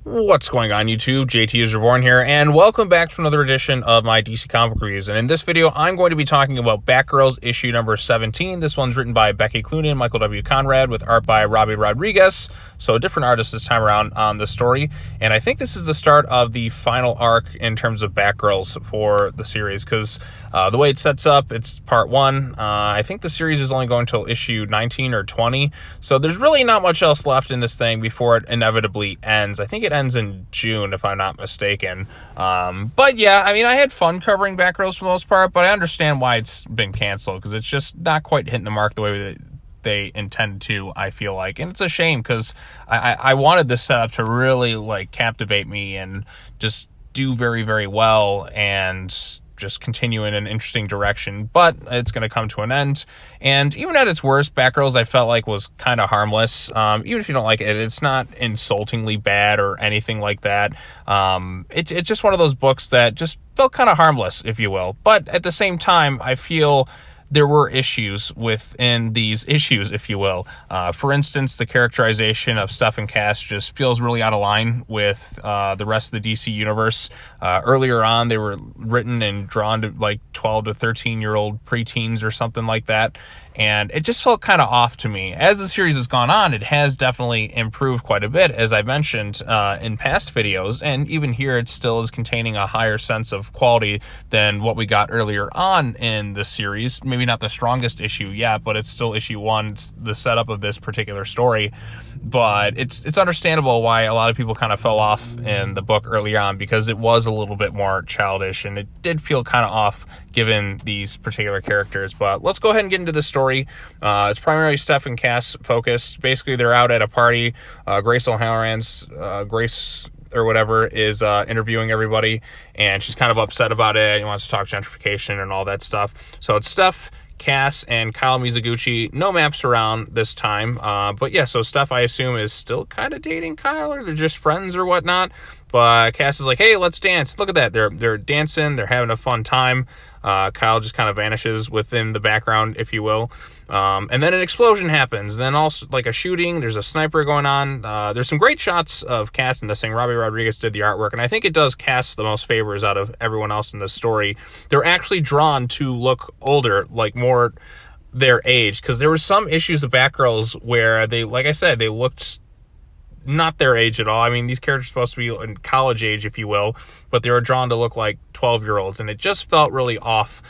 What's going on, YouTube? JT is Reborn here, and welcome back to another edition of my DC comic reviews. And in this video, I'm going to be talking about Batgirls issue number 17. This one's written by Becky Cloonan and Michael W. Conrad, with art by Robbie Rodriguez. So a different artist this time around on the story. And I think this is the start of the final arc in terms of Batgirls for the series, because the way it sets up, it's part one. I think the series is only going until issue 19 or 20. So there's really not much else left in this thing before it inevitably ends. I think it ends in June, if I'm not mistaken. But yeah, I mean, I had fun covering Batgirls for the most part, but I understand why it's been canceled, because it's just not quite hitting the mark the way that they intended to, I feel like. And it's a shame, because I wanted this setup to really like captivate me and just do very, very well and just continue in an interesting direction, but it's going to come to an end. And even at its worst, Batgirls, I felt like, was kind of harmless. Even if you don't like it, it's not insultingly bad or anything like that. It's just one of those books that just felt kind of harmless, if you will. But at the same time, I feel there were issues within these issues, if you will. For instance, the characterization of Steph and Cass just feels really out of line with the rest of the DC universe. Earlier on, they were written and drawn to like 12 to 13-year-old preteens or something like that. And it just felt kind of off to me. As the series has gone on, it has definitely improved quite a bit, as I mentioned in past videos. And even here, it still is containing a higher sense of quality than what we got earlier on in the series. Maybe not the strongest issue yet, but it's still issue one. It's the setup of this particular story. But it's understandable why a lot of people kind of fell off in the book early on, because it was a little bit more childish, and it did feel kind of off given these particular characters. But let's go ahead and get into the story. It's primarily Steph and Cass focused. Basically, they're out at a party. Grace O'Halloran's Grace or whatever is interviewing everybody, and she's kind of upset about it. She wants to talk gentrification and all that stuff. So it's Steph, Cass, and Kyle Mizuguchi. No Maps around this time. But yeah, so Steph, I assume, is still kind of dating Kyle, or they're just friends or whatnot. But Cass is like, hey, let's dance. Look at that. They're dancing. They're having a fun time. Kyle just kind of vanishes within the background, if you will. And then an explosion happens. Then also like a shooting. There's a sniper going on. There's some great shots of Cass in this thing. Robbie Rodriguez did the artwork, and I think it does Cass the most favors out of everyone else in this story. They're actually drawn to look older, like more their age, because there were some issues of Batgirls where they, like I said, they looked not their age at all. I mean, these characters are supposed to be in college age, if you will, but they were drawn to look like 12-year-olds, and it just felt really off.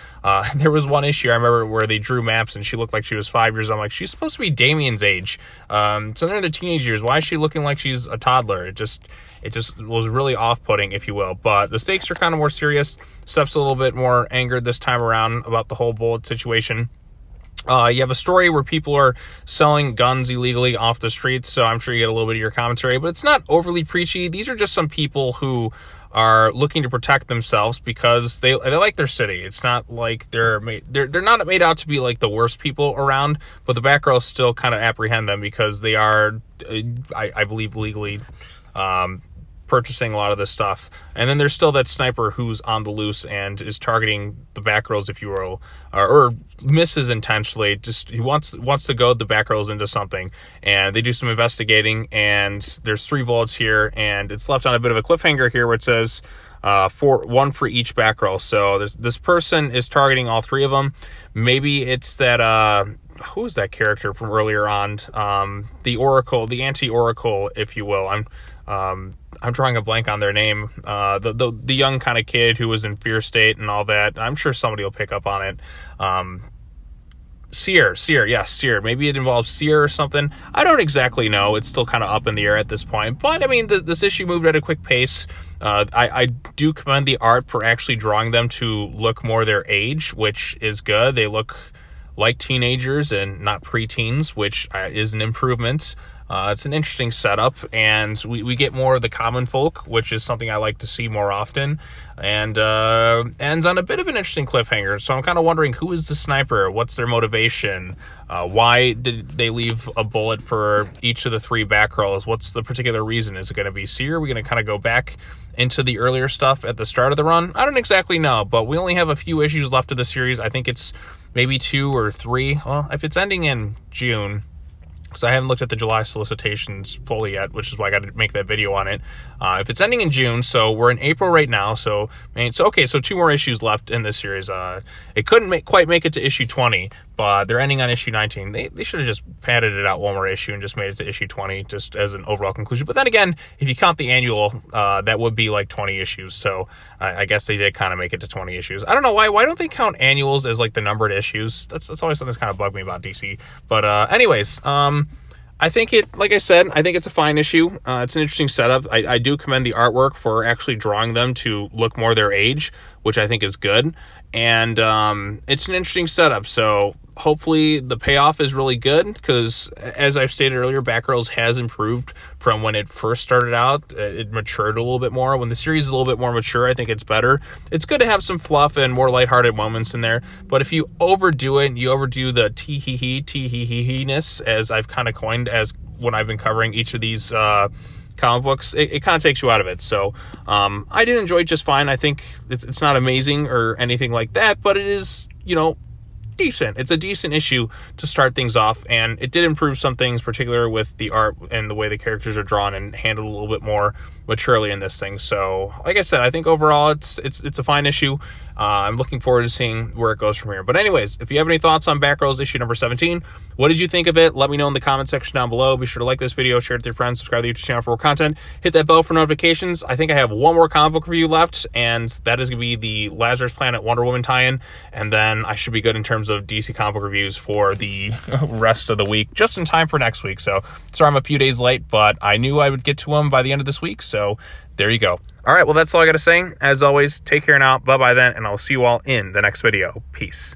There was one issue I remember where they drew Maps, and she looked like she was 5 years old. I'm like, she's supposed to be Damian's age. So they're in the teenage years. Why is she looking like she's a toddler? It just was really off-putting, if you will. But the stakes are kind of more serious. Steph's a little bit more angered this time around about the whole bullet situation. You have a story where people are selling guns illegally off the streets, so I'm sure you get a little bit of your commentary, but it's not overly preachy. These are just some people who are looking to protect themselves because they like their city. It's not like they're not made out to be like the worst people around, but the Batgirls still kind of apprehend them because they are, I believe, legally purchasing a lot of this stuff. And then there's still that sniper who's on the loose and is targeting the Batgirls, if you will, or misses intentionally. Just he wants to goad the Batgirls into something, and they do some investigating, and there's 3 bullets here, and it's left on a bit of a cliffhanger here where it says one for each Batgirl. So this person is targeting all 3 of them. Maybe it's that who is that character from earlier on? The Oracle, the anti-Oracle, if you will. I'm drawing a blank on their name. The young kind of kid who was in Fear State and all that. I'm sure somebody will pick up on it. Seer. Yes, Seer. Maybe it involves Seer or something. I don't exactly know. It's still kind of up in the air at this point. But, I mean, this issue moved at a quick pace. I do commend the art for actually drawing them to look more their age, which is good. They look like teenagers and not preteens, which is an improvement. It's an interesting setup, and we get more of the common folk, which is something I like to see more often, and ends on a bit of an interesting cliffhanger. So I'm kind of wondering, who is the sniper? What's their motivation? Why did they leave a bullet for each of the 3 Batgirls? What's the particular reason? Is it going to be Seer? Are we going to kind of go back into the earlier stuff at the start of the run? I don't exactly know, but we only have a few issues left of the series. I think it's maybe 2 or 3. Well, if it's ending in June, So I haven't looked at the July solicitations fully yet, which is why I got to make that video on it. If it's ending in June, so we're in April right now. So okay. So 2 more issues left in this series. It couldn't quite make it to issue 20, but they're ending on issue 19. They should have just padded it out 1 more issue and just made it to issue 20, just as an overall conclusion. But then again, if you count the annual, that would be like 20 issues. So I guess they did kind of make it to 20 issues. I don't know why. Why don't they count annuals as like the numbered issues? That's always something that's kind of bugged me about DC. But anyways, I think like I said, I think it's a fine issue. It's an interesting setup. I do commend the artwork for actually drawing them to look more their age, which I think is good. And it's an interesting setup. So hopefully the payoff is really good, because as I've stated earlier, Batgirls has improved from when it first started out. It matured a little bit more. When the series is a little bit more mature, I think it's better. It's good to have some fluff and more lighthearted moments in there, but if you overdo it, you overdo the tee-hee-hee-ness, as I've kind of coined as when I've been covering each of these comic books, it kind of takes you out of it. So I did enjoy it just fine. I think it's not amazing or anything like that, but it is, decent. It's a decent issue to start things off, and it did improve some things, particularly with the art and the way the characters are drawn and handled a little bit more maturely in this thing. So like I said, I think overall it's a fine issue. I'm looking forward to seeing where it goes from here. But anyways, if you have any thoughts on Batgirls issue number 17, what did you think of it? Let me know in the comment section down below. Be sure to like this video, share it with your friends, subscribe to the YouTube channel for more content, hit that bell for notifications. I think I have 1 more comic book review left, and that is going to be the Lazarus Planet Wonder Woman tie-in, and then I should be good in terms of DC comic book reviews for the rest of the week, just in time for next week. So sorry I'm a few days late, but I knew I would get to them by the end of this week, so there you go. All right, well, that's all I got to say. As always, take care now. Bye-bye then, and I'll see you all in the next video. Peace.